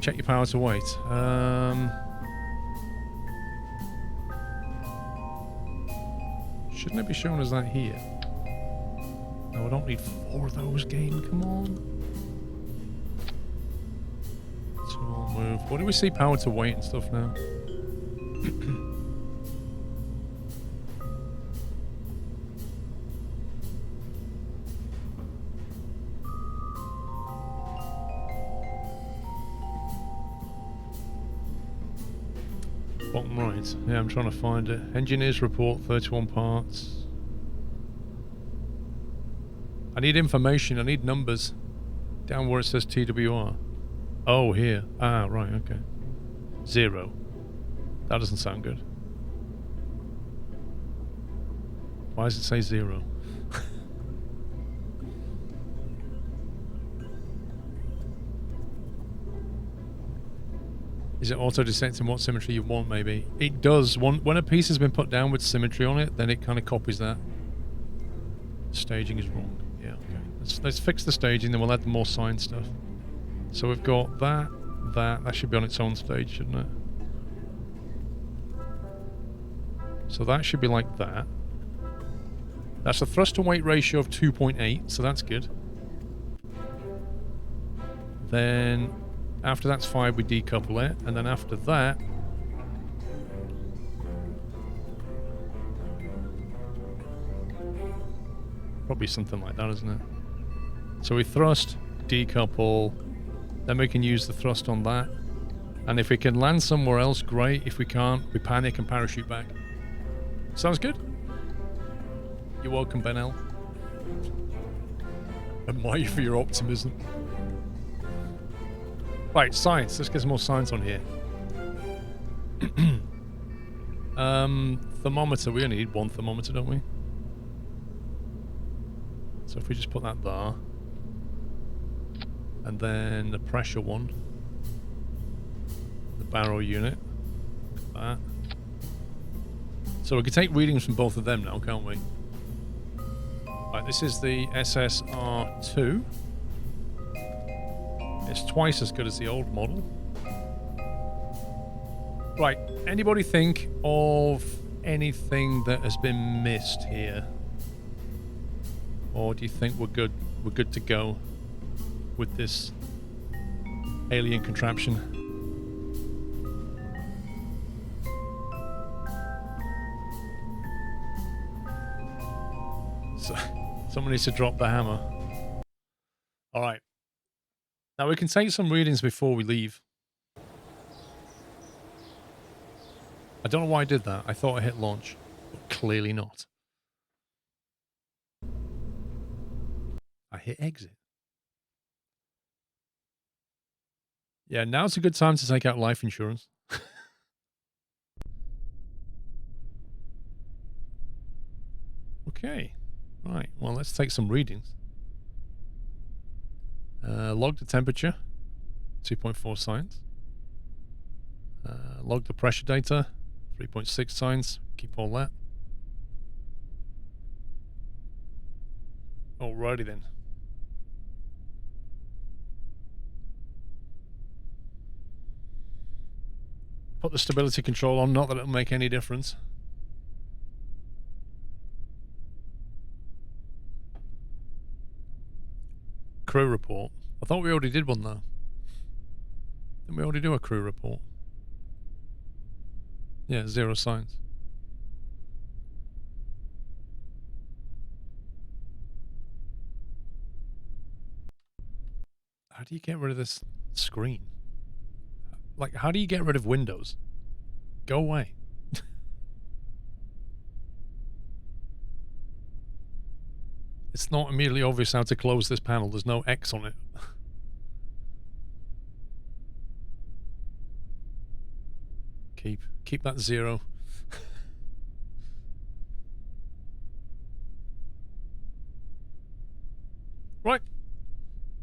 Check your power to weight. Shouldn't it be showing us that here? No, I don't need 4 of those, game. Come on. Tool move. What do we see power to weight and stuff now? Bottom right. Yeah, I'm trying to find it. Engineers report 31 parts. I need information. I need numbers. Down where it says TWR. Oh, here. Ah, right, okay. 0. That doesn't sound good. Why does it say 0? Is it auto-detecting what symmetry you want, maybe? It does. When a piece has been put down with symmetry on it, then it kind of copies that. Staging is wrong. Yeah, okay. Let's fix the staging, then we'll add the more sign stuff. So we've got that. That should be on its own stage, shouldn't it? So that should be like that. That's a thrust to weight ratio of 2.8, so that's good. Then after that's 5, we decouple it, and then after that, probably something like that, isn't it? So we thrust, decouple, then we can use the thrust on that, and if we can land somewhere else, great. If we can't, we panic and parachute back. Sounds good. You're welcome, Ben L. Admire you for your optimism. Right, science. Let's get some more science on here. Thermometer. We only need 1 thermometer, don't we? So if we just put that there. And then the pressure one. The barrow unit. That. So we can take readings from both of them now, can't we? Right, this is the SSR2. It's twice as good as the old model. Right, anybody think of anything that has been missed here? Or do you think we're good? We're good to go with this alien contraption? So, someone needs to drop the hammer. All right. Now we can take some readings before we leave. I don't know why I did that. I thought I hit launch, but clearly not. I hit exit. Yeah, now's a good time to take out life insurance. Okay. Right. Well, let's take some readings. Log the temperature. 2.4 science. Log the pressure data. 3.6 science. Keep all that. Alrighty then. Put the stability control on, not that it'll make any difference. Crew report. I thought we already did one though. Didn't we already do a crew report? Yeah, 0 science. How do you get rid of this screen? Like, how do you get rid of Windows? Go away. It's not immediately obvious how to close this panel. There's no X on it. Keep that 0. Right.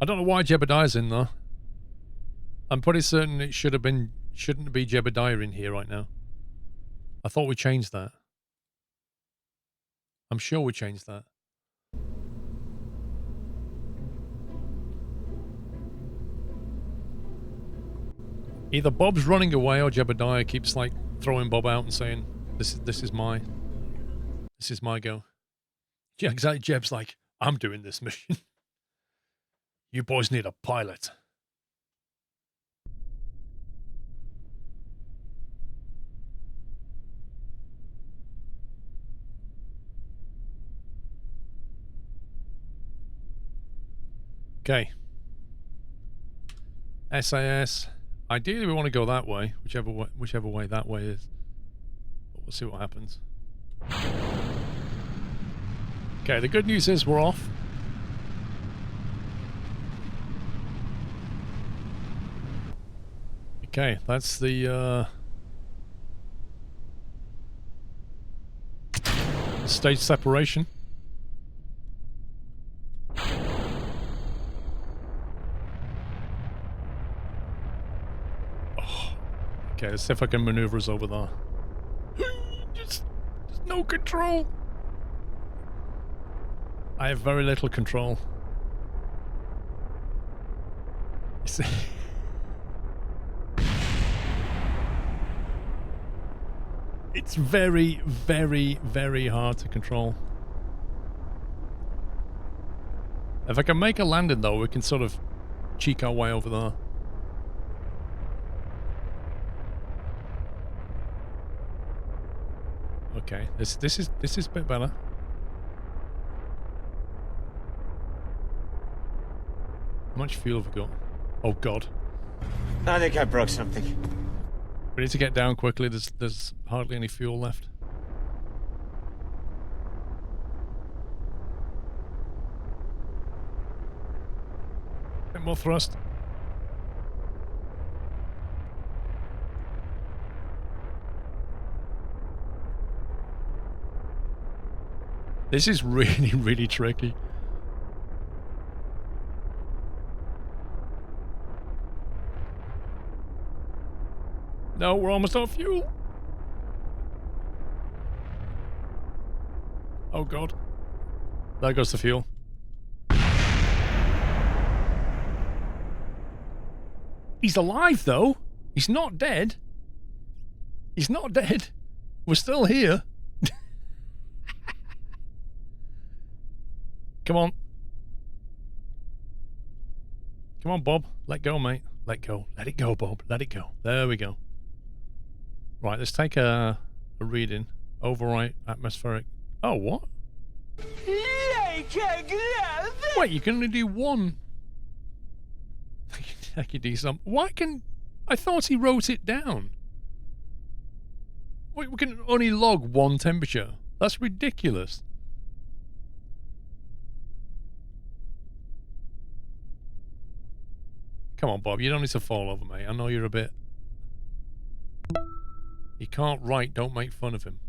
I don't know why Jebediah's in there. I'm pretty certain it shouldn't be Jebediah in here right now. I thought we changed that. I'm sure we changed that. Either Bob's running away or Jebediah keeps like throwing Bob out and saying, this is my go. Yeah, exactly. Jeb's like, I'm doing this mission. You boys need a pilot. Okay. SAS. Ideally, we want to go that way, whichever way that way is. But we'll see what happens. Okay, the good news is we're off. Okay, that's the stage separation. Okay, let's see if I can maneuver us over there. Just no control. I have very little control. It's very, very, very hard to control. If I can make a landing though, we can sort of cheek our way over there. Okay, this is a bit better. How much fuel have we got? Oh god. I think I broke something. We need to get down quickly. There's hardly any fuel left. Bit more thrust. This is really, really tricky. No, we're almost out of fuel. Oh god. There goes the fuel. He's alive though. He's not dead. He's not dead. We're still here. Come on. Come on, Bob. Let go, mate. Let go. Let it go, Bob. Let it go. There we go. Right, let's take a reading. Overwrite atmospheric. Oh, what? Wait, you can only do one. I can do some. Why can... I thought he wrote it down. Wait, we can only log one temperature. That's ridiculous. Come on, Bob. You don't need to fall over, mate. I know you're a bit... He can't write. Don't make fun of him.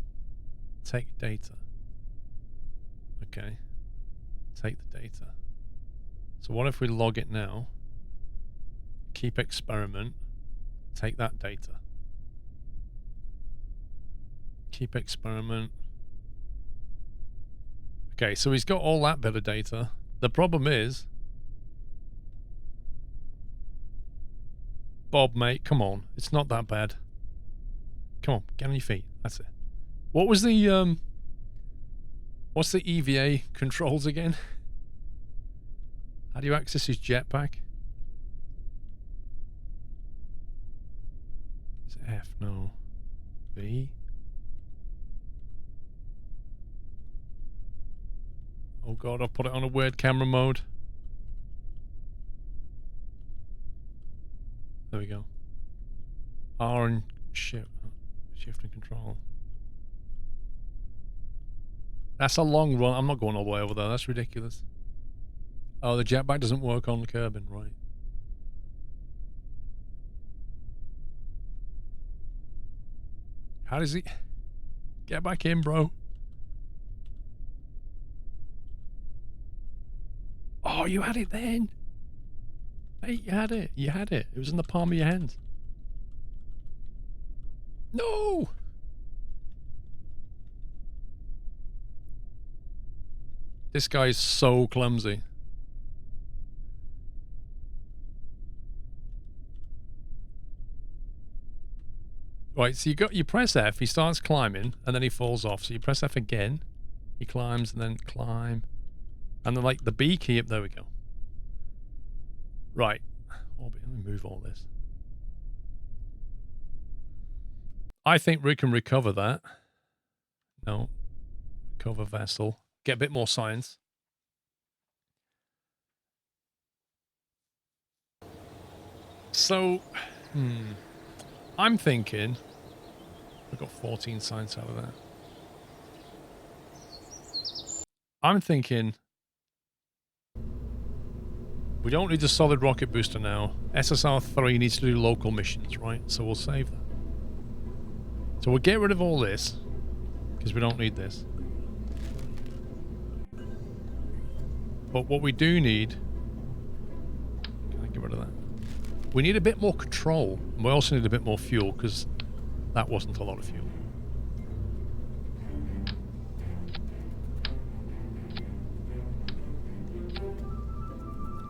Take data. Okay. Take the data. So what if we log it now? Keep experiment. Take that data. Keep experiment. Okay, so he's got all that bit of data. The problem is... Bob, mate, come on. It's not that bad. Come on, get on your feet. That's it. What was the, what's the EVA controls again? How do you access his jetpack? Is it F? No. V? Oh god, I've put it on a weird camera mode. There we go. R and shift and control. That's a long run. I'm not going all the way over there. That's ridiculous. Oh, the jetpack doesn't work on the Kerbal, right? How does he... Get back in, bro. Oh, you had it then. Hey, you had it. You had it. It was in the palm of your hand. No! This guy is so clumsy. Right, so you press F, he starts climbing, and then he falls off. So you press F again, he climbs, and then climb. And then, like, the B key up, there we go. Right. Orbit, let me move all this. I think we can recover that. No. Recover vessel. Get a bit more science. So, I'm thinking we got 14 science out of that. I'm thinking we don't need a solid rocket booster now. SSR-3 needs to do local missions, right? So we'll save that. So we'll get rid of all this because we don't need this. But what we do need... Can I get rid of that? We need a bit more control. And we also need a bit more fuel because that wasn't a lot of fuel.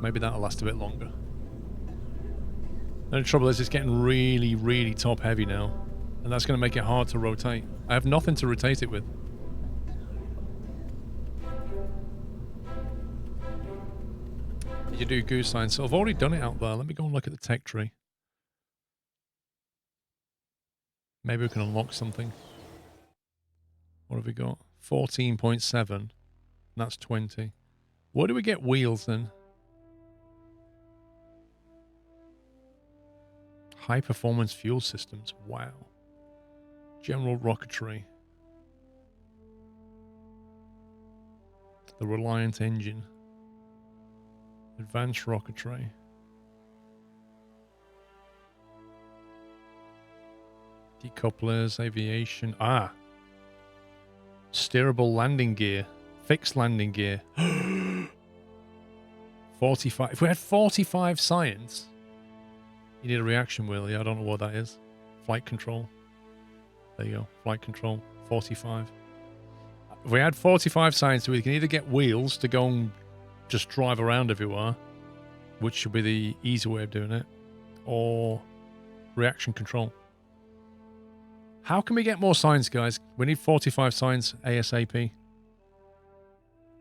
Maybe that'll last a bit longer. And the trouble is it's getting really, really top heavy now. And that's going to make it hard to rotate. I have nothing to rotate it with. You do goose signs. So I've already done it out there. Let me go and look at the tech tree. Maybe we can unlock something. What have we got? 14.7. That's 20. Where do we get wheels then? High performance fuel systems. Wow. General rocketry. The Reliant engine. Advanced rocketry. Decouplers, aviation. Ah. Steerable landing gear. Fixed landing gear. 45. If we had 45 science, you need a reaction wheel. Yeah, I don't know what that is. Flight control. There you go. Flight control. 45. If we had 45 science, we can either get wheels to go and just drive around everywhere, which should be the easy way of doing it, or reaction control. How can we get more science, guys? We need 45 science ASAP.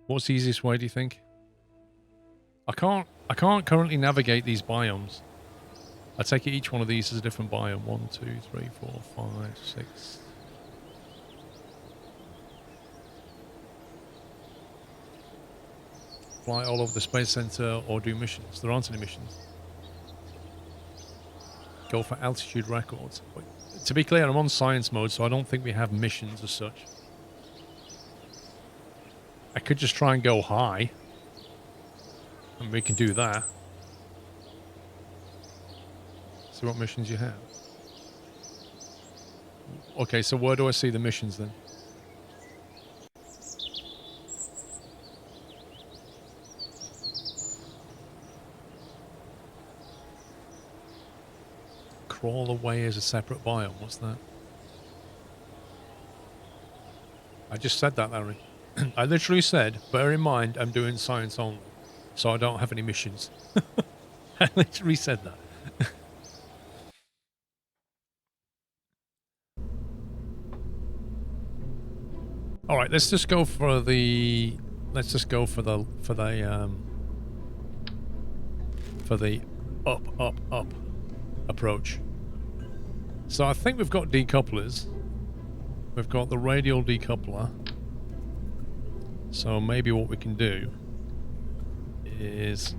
What's the easiest way, do you think? I can't currently navigate these biomes. I take it each one of these is a different biome. 1, 2, 3, 4, 5, 6. Fly all over the space center or do missions. There aren't any missions. Go for altitude records. But to be clear, I'm on science mode, so I don't think we have missions as such. I could just try and go high. And we can do that. See what missions you have. Okay, so where do I see the missions then? Crawl away as a separate biome. What's that? I just said that, Larry. I literally said, bear in mind, I'm doing science only, so I don't have any missions. I literally said that. All right, let's just go for the up approach. So I think we've got decouplers. We've got the radial decoupler. So maybe what we can do is...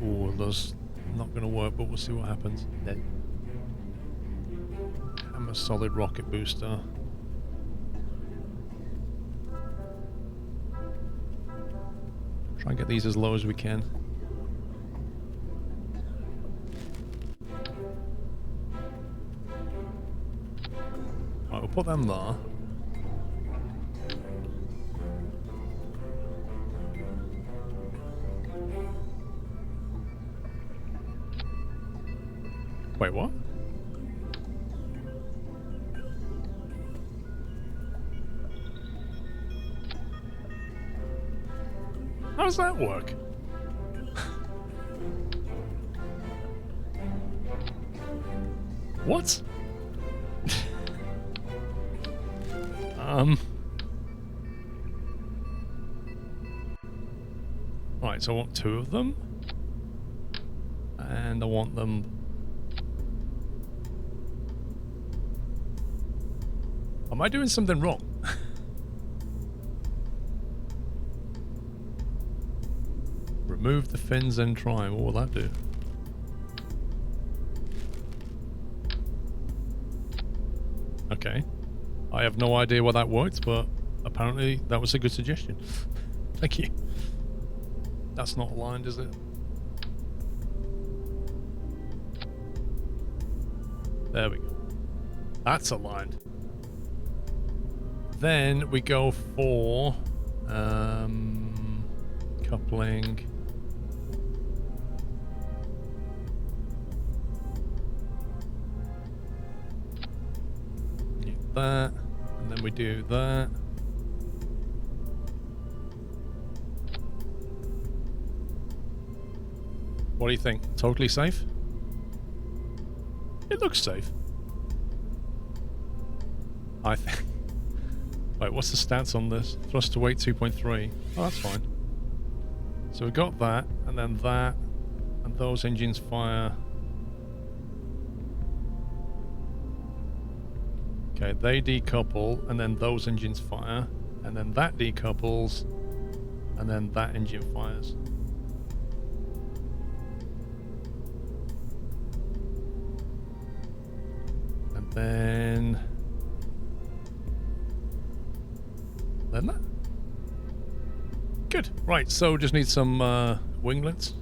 Oh, those not going to work, but we'll see what happens. I'm a solid rocket booster. Try and get these as low as we can. Right, we'll put them there. Wait, what? How does that work? What? Right, so I want 2 of them. And I want them... Am I doing something wrong? Remove the fins and try. What will that do? Okay. I have no idea why that worked, but apparently that was a good suggestion. Thank you. That's not aligned, is it? There we go. That's aligned. Then we go for coupling. That, and then we do that. What do you think? Totally safe? It looks safe. I think. Right, what's the stats on this? Thrust to weight 2.3. Oh, that's fine. So we got that, and then that, and those engines fire. Okay, they decouple, and then those engines fire, and then that decouples, and then that engine fires. And then that. Good. Right, so just need some winglets.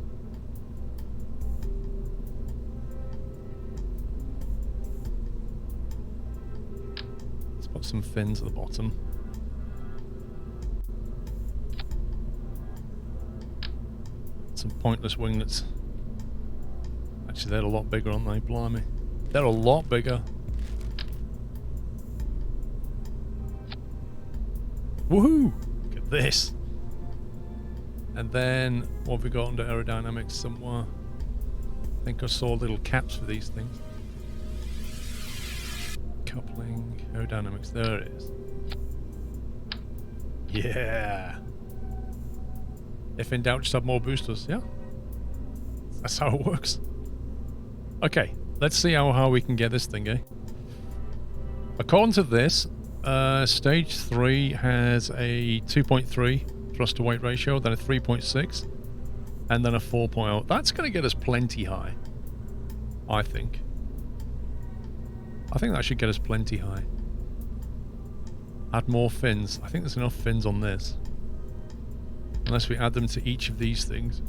Put some fins at the bottom. Some pointless winglets. Actually, they're a lot bigger, aren't they? Blimey. They're a lot bigger. Woohoo! Look at this. And then, what have we got under aerodynamics somewhere? I think I saw little caps for these things. Coupling, aerodynamics, there it is. Yeah. If in doubt, just have more boosters, yeah? That's how it works. Okay, let's see how we can get this thing, eh? According to this, stage 3 has a 2.3 thrust to weight ratio, then a 3.6, and then a 4.0. That's going to get us plenty high, I think. I think that should get us plenty high. Add more fins. I think there's enough fins on this. Unless we add them to each of these things.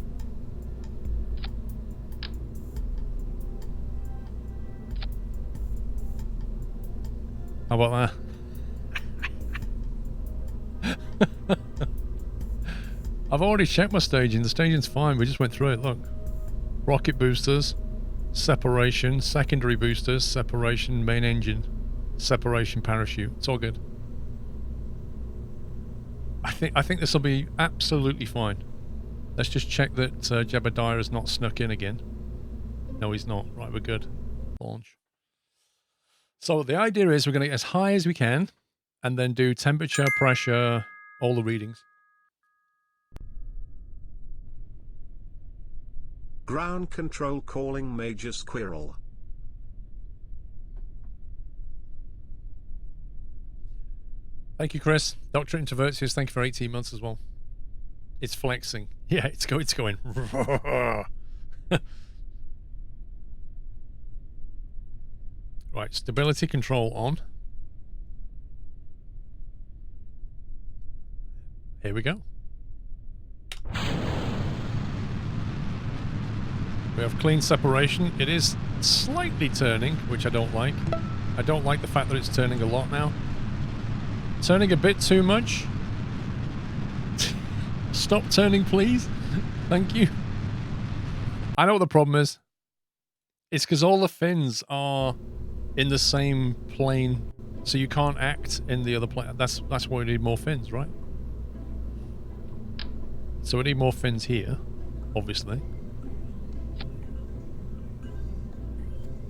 How about that? I've already checked my staging. The staging's fine. We just went through it. Look. Rocket boosters. Separation. Secondary boosters. Separation. Main engine. Separation parachute. It's all good. I think this will be absolutely fine. Let's just check that Jebediah has not snuck in again. No, he's not. Right, we're good. Launch. So the idea is we're going to get as high as we can and then do temperature, pressure, all the readings. Ground control calling Major Squirrel. Thank you, Chris. Dr. Introvertius, thank you for 18 months as well. It's flexing. Yeah, it's going. Right, stability control on. Here we go. We have clean separation. It is slightly turning, which I don't like. I don't like the fact that it's turning a lot now. Turning a bit too much. Stop turning, please. Thank you. I know what the problem is. It's because all the fins are in the same plane, so you can't act in the other plane. That's why we need more fins, right? So we need more fins here, obviously.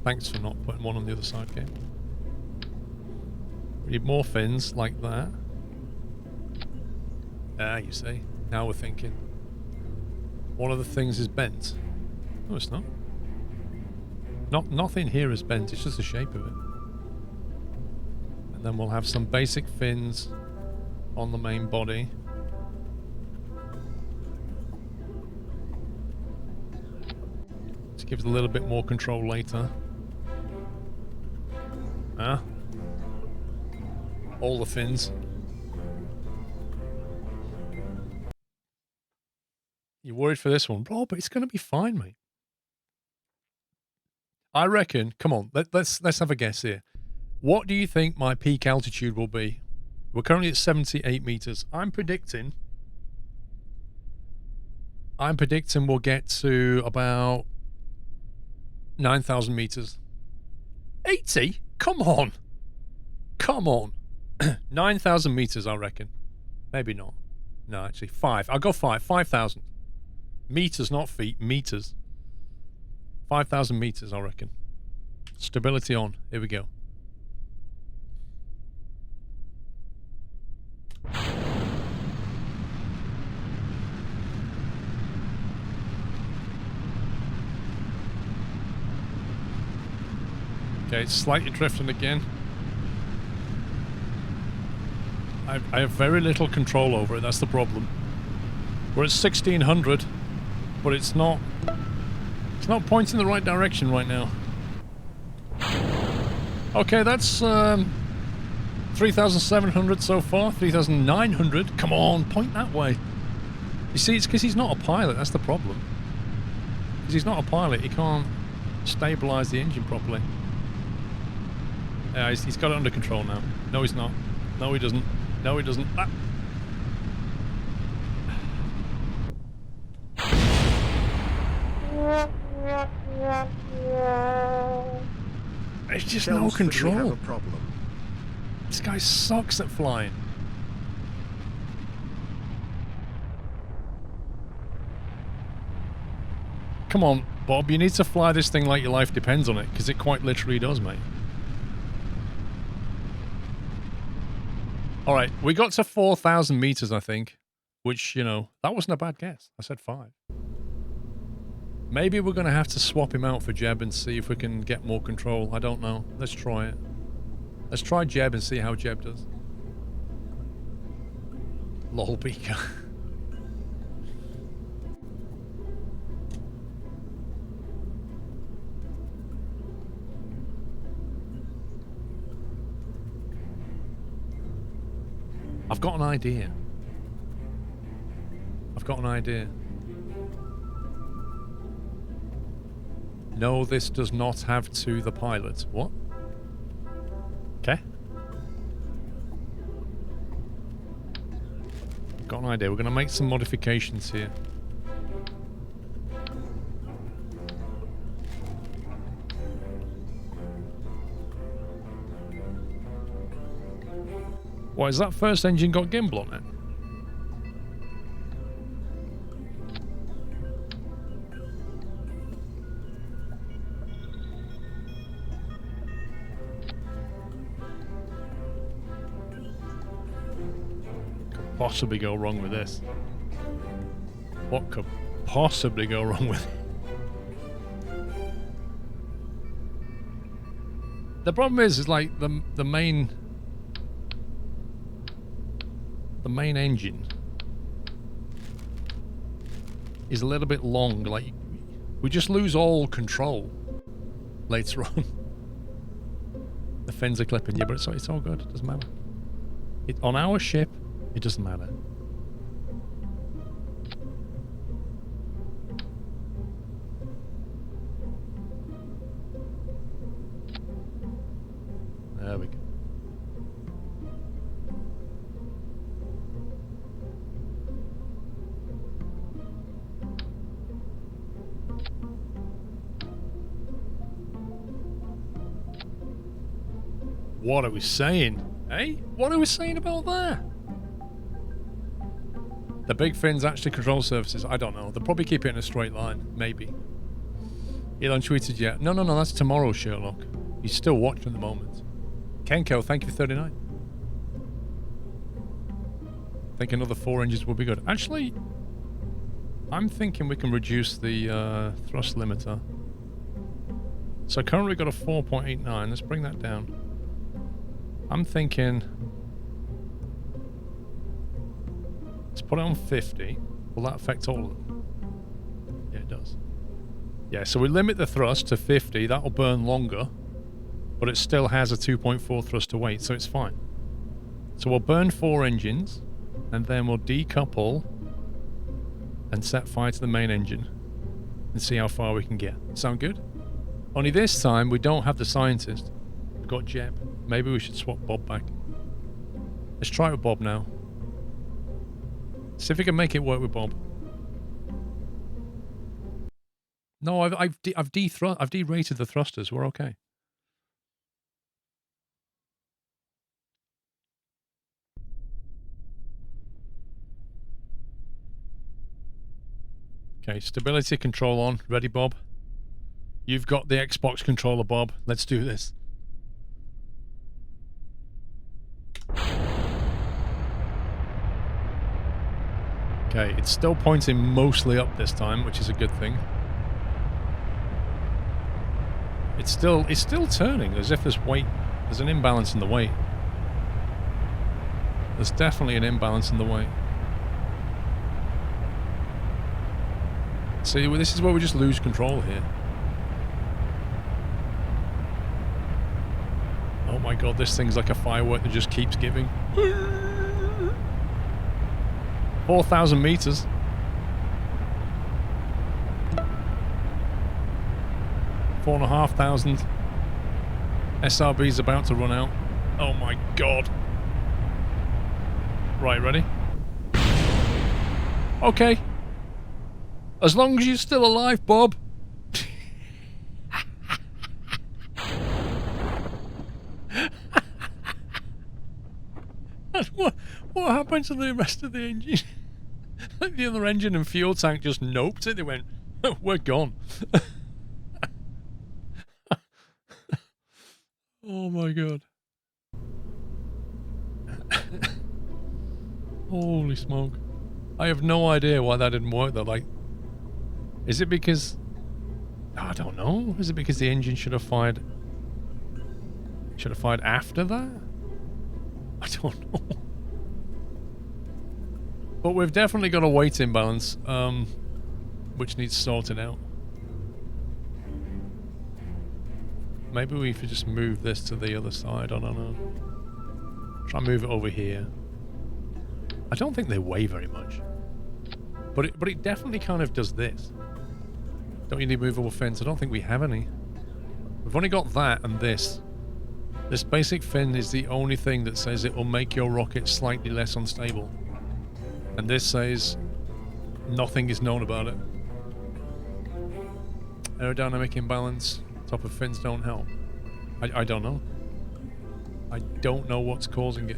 Thanks for not putting one on the other side, game. We need more fins like that. Ah, you see. Now we're thinking. One of the things is bent. No, it's not. Nothing here is bent, it's just the shape of it. And then we'll have some basic fins on the main body. To give it a little bit more control later. Ah. All the fins. You're worried for this one? Bro, but it's going to be fine, mate. I reckon, come on, let's have a guess here. What do you think my peak altitude will be? We're currently at 78 meters. I'm predicting we'll get to about 9,000 meters. 80? Come on. Come on. 9,000 meters, I reckon. Maybe not. No, actually, 5. I'll go 5. 5,000. Meters, not feet. Meters. 5,000 meters, I reckon. Stability on. Here we go. Okay, it's slightly drifting again. I have very little control over it, that's the problem. We're at 1600, but it's not pointing in the right direction right now. Okay, that's 3,700 so far, 3,900. Come on, point that way. You see, it's because he's not a pilot, that's the problem. Because he's not a pilot, he can't stabilize the engine properly. Yeah, he's got it under control now. No, he's not. No, he doesn't. No, he doesn't. Ah. There's just no control. Have a problem. This guy sucks at flying. Come on, Bob, you need to fly this thing like your life depends on it, because it quite literally does, mate. Alright, we got to 4,000 meters, I think. Which, you know, that wasn't a bad guess. I said 5. Maybe we're going to have to swap him out for Jeb and see if we can get more control. I don't know. Let's try it. Let's try Jeb and see how Jeb does. Lol, Beaker. I've got an idea. I've got an idea. No, this does not have to the pilot. What? Okay. Got an idea. We're going to make some modifications here. Why, has that first engine got gimbal on it? Could possibly go wrong with this? What could possibly go wrong with it? The problem is like the main engine is a little bit long. Like, we just lose all control later on. The fins are clipping, yeah, but it's all good. It doesn't matter. On our ship, it doesn't matter. There we go. What are we saying? Eh? What are we saying about that? The big fins actually control surfaces? I don't know. They'll probably keep it in a straight line. Maybe. Elon tweeted yet. No, that's tomorrow, Sherlock. He's still watching at the moment. Kenko, thank you for 39. I think another 4 engines will be good. Actually, I'm thinking we can reduce the thrust limiter. So currently we've got a 4.89. Let's bring that down. I'm thinking... Let's put it on 50. Will that affect all of them? Yeah, it does. Yeah, so we limit the thrust to 50. That'll burn longer. But it still has a 2.4 thrust to weight, so it's fine. So we'll burn 4 engines. And then we'll decouple and set fire to the main engine. And see how far we can get. Sound good? Only this time, we don't have the scientist. We've got Jeb. Maybe we should swap Bob back. Let's try it with Bob now. See if we can make it work with Bob. No, I've derated the thrusters. We're okay. Okay, stability control on. Ready, Bob? You've got the Xbox controller, Bob. Let's do this. Okay, it's still pointing mostly up this time, which is a good thing. It's still turning as if there's an imbalance in the weight. There's definitely an imbalance in the weight. See, this is where we just lose control here. Oh my god, this thing's like a firework that just keeps giving. 4,000 meters. Four and a half thousand. SRB's about to run out. Oh my god. Right, ready? Okay. As long as you're still alive, Bob. What happened to the rest of the engine? Like the other engine and fuel tank just noped it. They went, oh, we're gone. Oh my god. Holy smoke. I have no idea why that didn't work though. Like, is it because... I don't know. Is it because the engine should have fired after that? I don't know. But we've definitely got a weight imbalance, which needs sorting out. Maybe we could just move this to the other side. I don't know. Try and move it over here. I don't think they weigh very much. But it definitely kind of does this. Don't you need movable fins? I don't think we have any. We've only got that and this. This basic fin is the only thing that says it will make your rocket slightly less unstable. And this says nothing is known about it. Aerodynamic imbalance. Top of fins don't help. I don't know. I don't know what's causing it.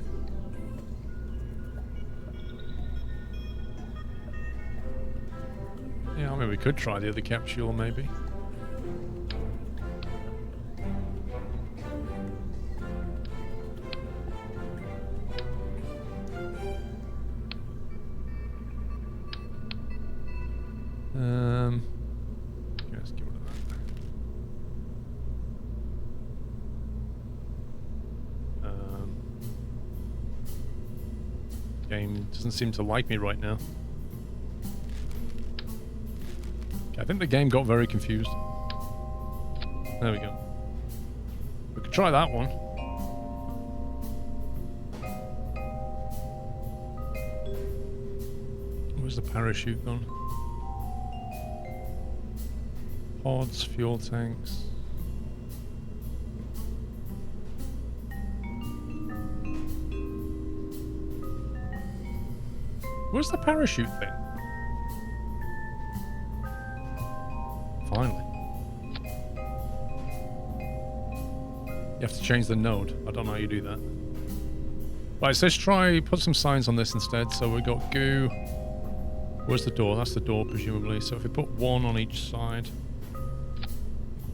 Yeah, I mean, we could try the other capsule, maybe. Okay, let's get rid of that. Game doesn't seem to like me right now. I think the game got very confused. There we go. We could try that one. Where's the parachute gone? Pods, fuel tanks. Where's the parachute thing? Finally. You have to change the node. I don't know how you do that. Right, so let's try put some signs on this instead. So we've got goo. Where's the door? That's the door, presumably. So if we put one on each side.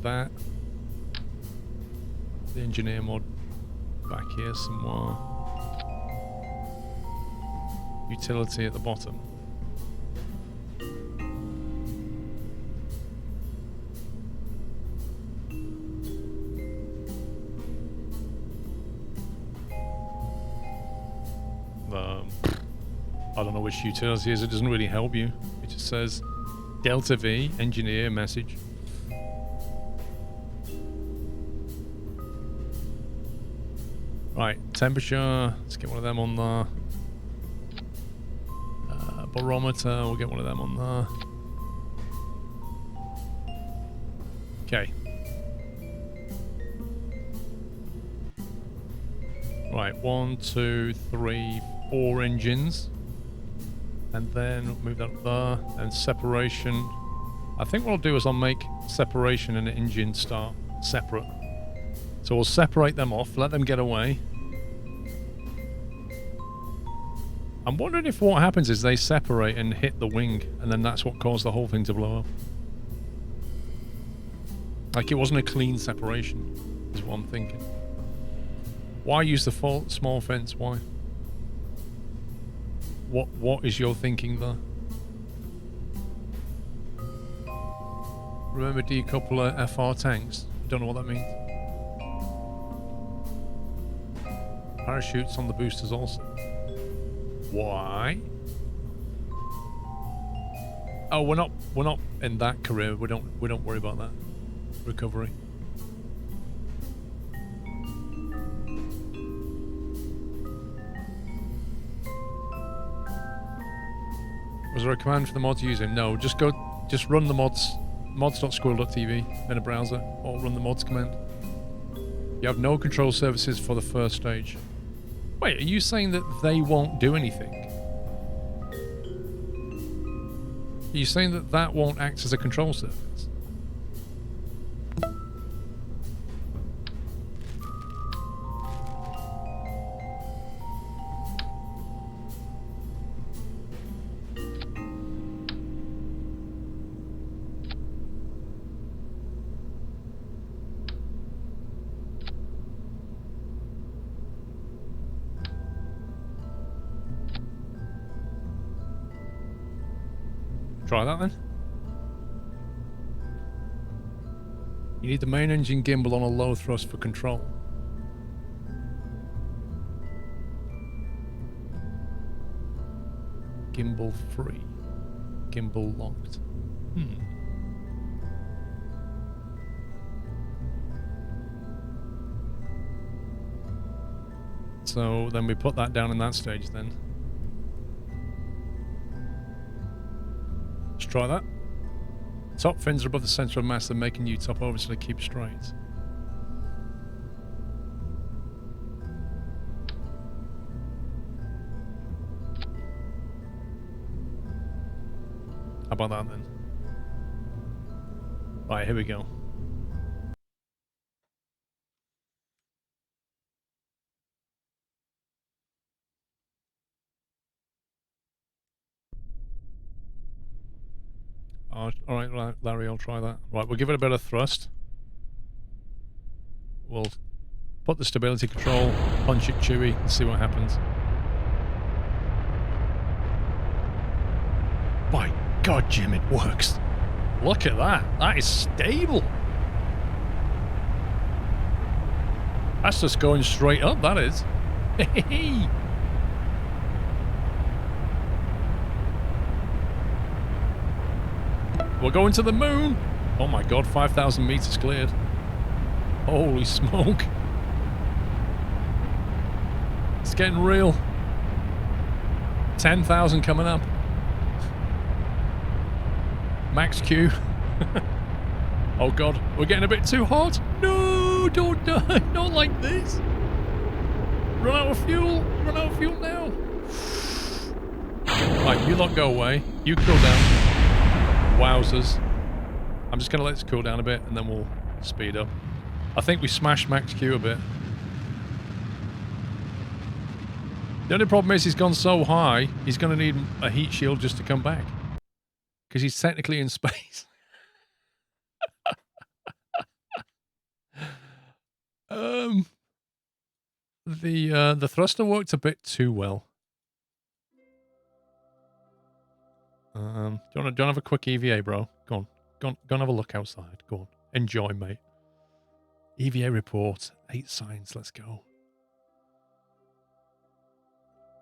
that. The engineer mod back here somewhere. Utility at the bottom. I don't know which utility is. It doesn't really help you. It just says Delta V, engineer, message. Right, temperature. Let's get one of them on there. Barometer. We'll get one of them on there. Okay. Right, 1, 2, 3, 4 engines. And then move that up there. And separation. I think what I'll do is I'll make separation and engine start separate. So we'll separate them off, let them get away. I'm wondering if what happens is they separate and hit the wing, and then that's what caused the whole thing to blow up. Like it wasn't a clean separation, is what I'm thinking. Why use the small fence? Why? What is your thinking there? Remember decoupler FR tanks? Don't know what that means. Parachutes on the boosters also. Why? Oh, we're not in that career. We don't worry about that. Recovery. Was there a command for the mods using? No, just run the mods.squirrel.tv in a browser, or run the mods command. You have no control services for the first stage. Wait, are you saying that they won't do anything? Are you saying that that won't act as a control surface? Try that then. You need the main engine gimbal on a low thrust for control. Gimbal free. Gimbal locked. So then we put that down in that stage then. Let's try that. Top fins are above the center of mass, they're making you top over so they keep straight. How about that then? Right, here we go. Alright, Larry, I'll try that. Right, we'll give it a bit of thrust. We'll put the stability control, punch it chewy, and see what happens. My God, Jim, it works. Look at that. That is stable. That's just going straight up, that is. Hey. We're going to the moon! Oh my God, 5,000 meters cleared. Holy smoke. It's getting real. 10,000 coming up. Max Q. Oh God, we're getting a bit too hot. No, don't die, not like this. Run out of fuel. Run out of fuel now. Right, you lot go away. You cool down. Wowzers. I'm just going to let this cool down a bit and then we'll speed up. I think we smashed Max Q a bit. The only problem is he's gone so high, he's going to need a heat shield just to come back. Because he's technically in space. The thruster worked a bit too well. Do you want to have a quick EVA, bro? Go on. Go and have a look outside. Go on. Enjoy, mate. EVA report. 8 signs. Let's go.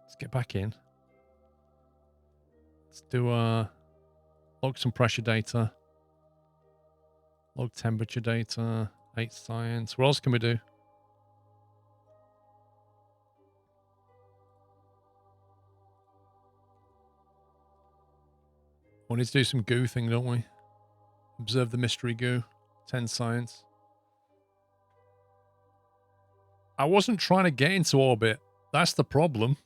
Let's get back in. Let's do log some pressure data. Log temperature data. 8 science. What else can we do? We need to do some goo thing, don't we? Observe the mystery goo. 10 science. I wasn't trying to get into orbit. That's the problem.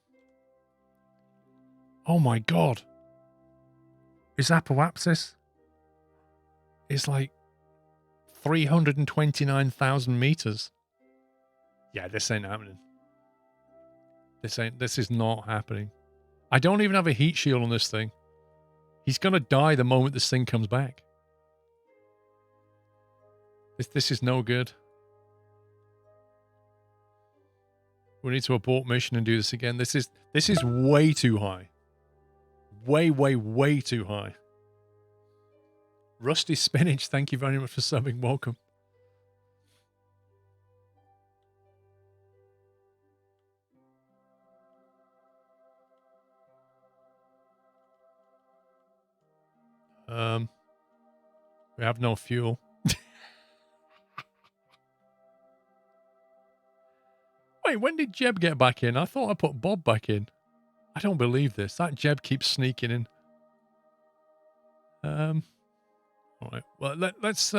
Oh my god. His apoapsis is like 329,000 meters. Yeah, this ain't happening. This is not happening. I don't even have a heat shield on this thing. He's gonna die the moment this thing comes back. This is no good. We need to abort mission and do this again. This is way too high. Way too high. Rusty Spinach, thank you very much for subbing. Welcome. We have no fuel. Wait, when did Jeb get back in? I thought I put Bob back in. I don't believe this. That Jeb keeps sneaking in. All right. Well, let's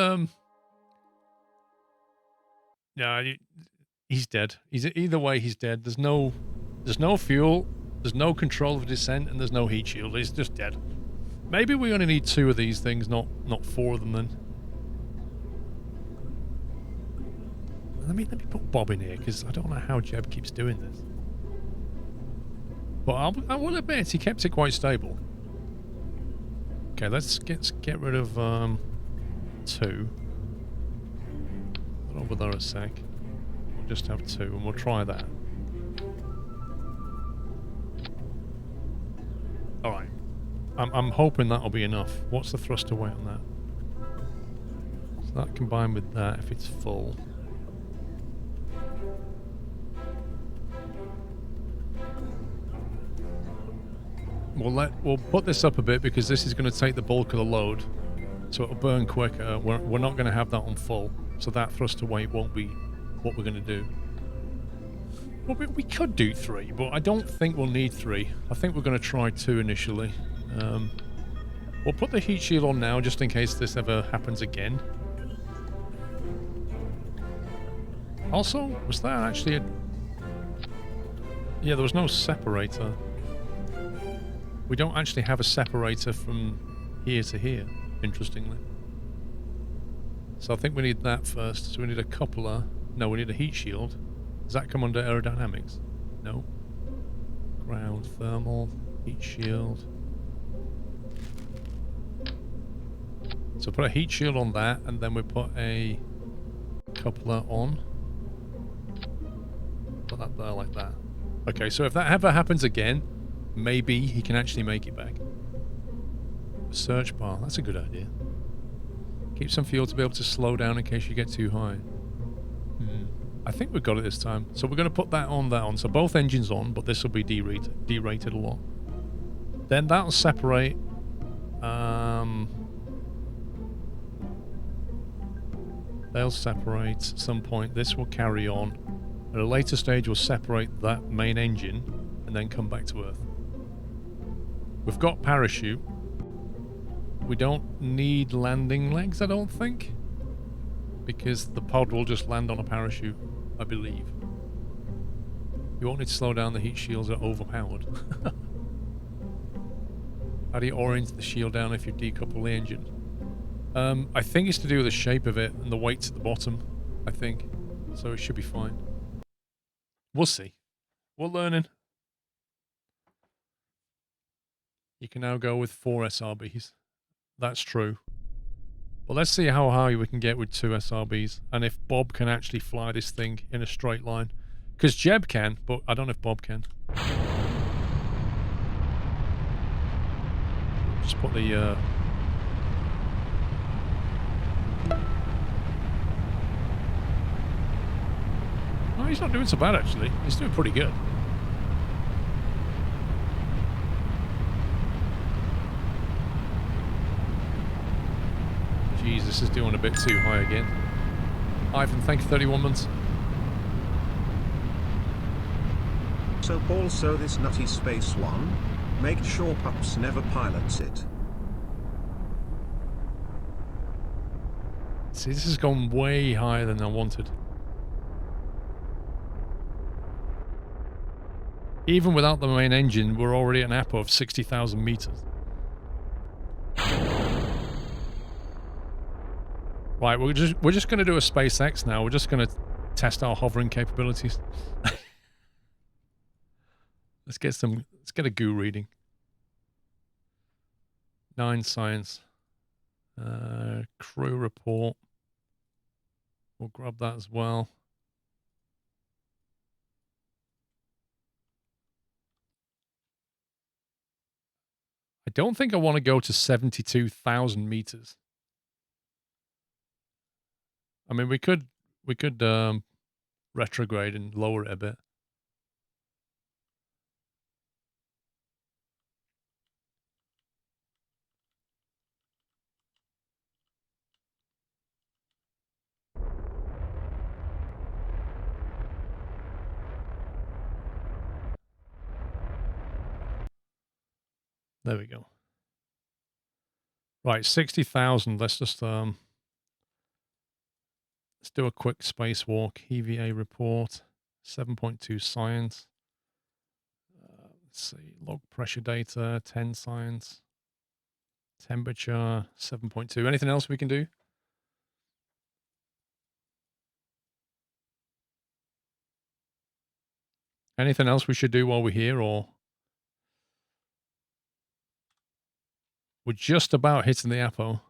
yeah, he's dead. Either way, he's dead. There's no fuel. There's no control of descent, and there's no heat shield. He's just dead. Maybe we only need 2 of these things, not 4 of them. Then let me put Bob in here because I don't know how Jeb keeps doing this. But I will admit he kept it quite stable. Okay, let's get rid of 2. Put over there a sec. We'll just have 2, and we'll try that. All right. I'm hoping that'll be enough. What's the thruster weight on that? So that combined with that, if it's full. We'll put this up a bit because this is going to take the bulk of the load, so it'll burn quicker. We're not going to have that on full, so that thruster weight won't be what we're going to do. Well, we could do 3, but I don't think we'll need 3. I think we're going to try 2 initially. We'll put the heat shield on now just in case this ever happens again. Also, was that actually a... Yeah, there was no separator. We don't actually have a separator from here to here, interestingly. So I think we need that first. So we need a coupler. No, we need a heat shield. Does that come under aerodynamics? No. Ground, thermal, heat shield. So put a heat shield on that, and then we put a coupler on. Put that there like that. Okay, so if that ever happens again, maybe he can actually make it back. Search bar, that's a good idea. Keep some fuel to be able to slow down in case you get too high. I think we've got it this time. So we're going to put that on. So both engines on, but this will be derated a lot. Then that'll separate. They'll separate at some point. This will carry on. At a later stage, we'll separate that main engine and then come back to Earth. We've got parachute. We don't need landing legs, I don't think. Because the pod will just land on a parachute, I believe. You won't need to slow down, the heat shields are overpowered. How do you orient the shield down if you decouple the engine? I think it's to do with the shape of it and the weights at the bottom, I think. So it should be fine. We'll see. We're learning. You can now go with 4 SRBs. That's true. But let's see how high we can get with 2 SRBs. And if Bob can actually fly this thing in a straight line. Because Jeb can, but I don't know if Bob can. Just put the... Oh, he's not doing so bad, actually. He's doing pretty good. Jeez, this is doing a bit too high again. Ivan, thank you, 31 months. So also this nutty space one, make sure Pups never pilots it. See, this has gone way higher than I wanted. Even without the main engine, we're already at an apo of 60,000 meters. Right, we're just going to do a SpaceX now. We're just going to test our hovering capabilities. Let's get a goo reading. 9 science. Crew report. We'll grab that as well. I don't think I want to go to 72,000 meters. I mean, we could retrograde and lower it a bit. There we go. Right, 60,000. Let's just let's do a quick spacewalk. EVA report, 7.2 science. Let's see, log pressure data, 10 science. Temperature, 7.2. Anything else we can do? Anything else we should do while we're here, or we're just about hitting the apo?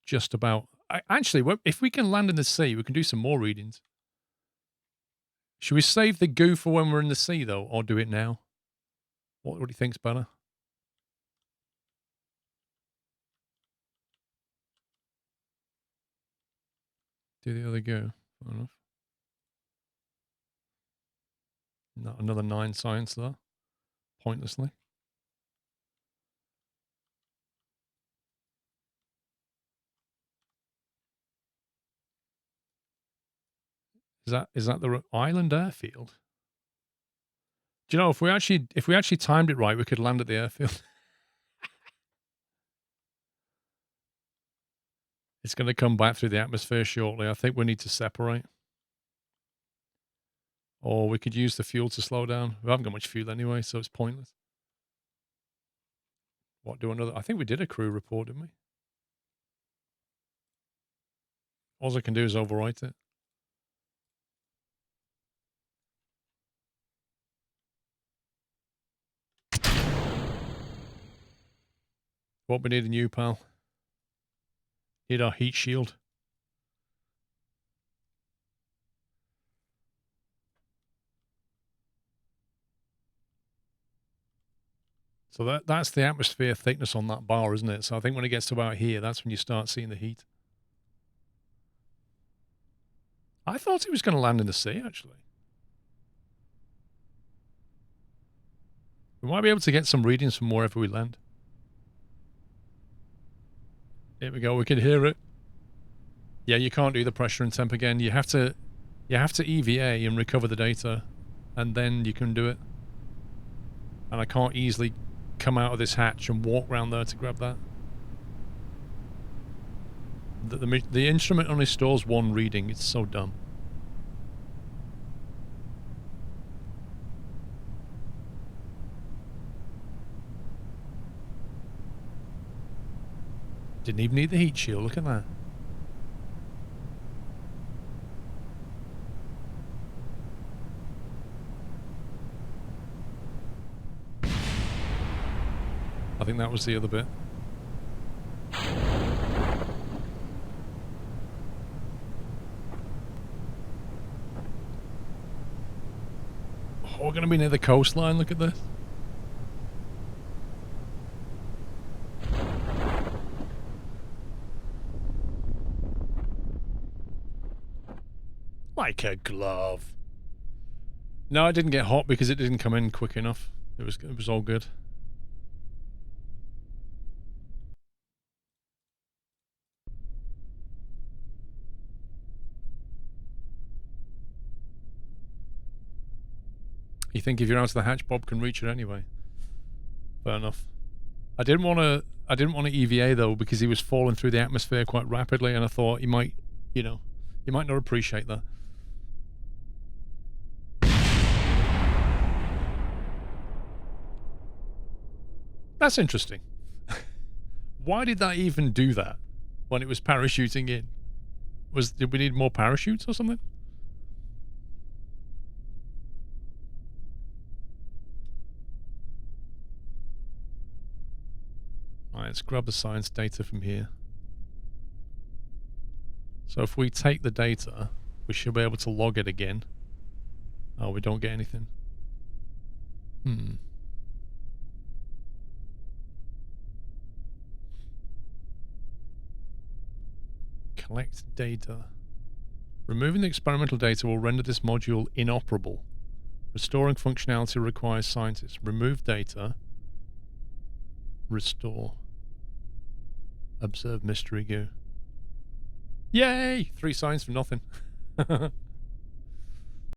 Just about. Actually, if we can land in the sea, we can do some more readings. Should we save the goo for when we're in the sea, though, or do it now? What do you think's better? Do the other goo. Fair enough. Not another 9 science there. Pointlessly. Is that the island airfield? Do you know, if we actually timed it right, we could land at the airfield. It's going to come back through the atmosphere shortly. I think we need to separate. Or we could use the fuel to slow down. We haven't got much fuel anyway, so it's pointless. What, do another? I think we did a crew report, didn't we? All I can do is overwrite it. What we need a new, pal? Need our heat shield. So that's the atmosphere thickness on that bar, isn't it? So I think when it gets to about here, that's when you start seeing the heat. I thought it was going to land in the sea, actually. We might be able to get some readings from wherever we land. Here we go. We can hear it. Yeah, you can't do the pressure and temp again. You have to EVA and recover the data, and then you can do it. And I can't easily come out of this hatch and walk around there to grab that. The instrument only stores 1 reading. It's so dumb. Didn't even need the heat shield. Look at that. I think that was the other bit. Oh, we're going to be near the coastline. Look at this. Like a glove. No, it didn't get hot because it didn't come in quick enough. It was all good. You think if you're out of the hatch, Bob can reach it anyway. Fair enough. I didn't want to EVA though because he was falling through the atmosphere quite rapidly, and I thought he might, you know, he might not appreciate that. That's interesting. Why did that even do that when it was parachuting in? Did we need more parachutes or something? Alright, let's grab the science data from here. So if we take the data, we should be able to log it again. Oh, we don't get anything. Collect data. Removing the experimental data will render this module inoperable. Restoring functionality requires scientists. Remove data. Restore. Observe mystery goo. Yay! 3 signs for nothing.